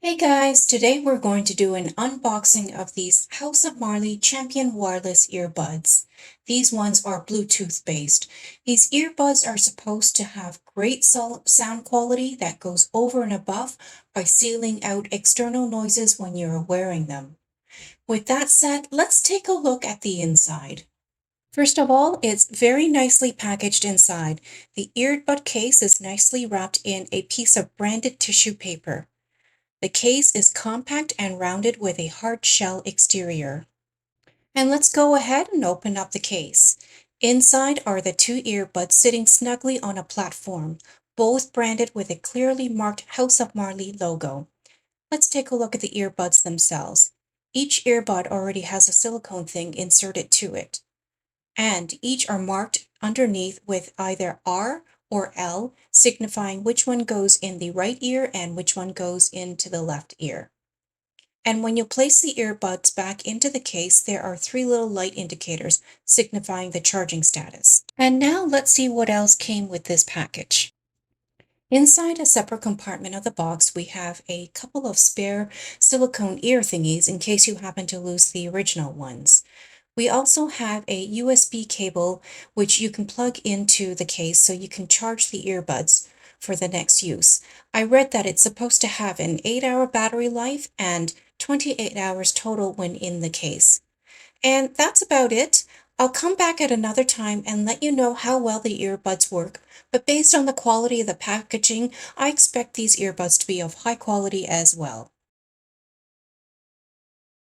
Hey guys, today we're going to do an unboxing of these House of Marley Champion Wireless Earbuds. These ones are Bluetooth based. These earbuds are supposed to have great sound quality that goes over and above by sealing out external noises when you're wearing them. With that said, let's take a look at the inside. First of all, it's very nicely packaged inside. The earbud case is nicely wrapped in a piece of branded tissue paper. The case is compact and rounded with a hard shell exterior. And let's go ahead and open up the case. Inside are the two earbuds sitting snugly on a platform, both branded with a clearly marked House of Marley logo. Let's take a look at the earbuds themselves. Each earbud already has a silicone thing inserted to it, and each are marked underneath with either R or L, signifying which one goes in the right ear and which one goes into the left ear. And when you place the earbuds back into the case, there are three little light indicators signifying the charging status. And now let's see what else came with this package. Inside a separate compartment of the box, we have a couple of spare silicone ear thingies in case you happen to lose the original ones. We also have a USB cable which you can plug into the case so you can charge the earbuds for the next use. I read that it's supposed to have an 8-hour battery life and 28 hours total when in the case. And that's about it. I'll come back at another time and let you know how well the earbuds work, but based on the quality of the packaging, I expect these earbuds to be of high quality as well.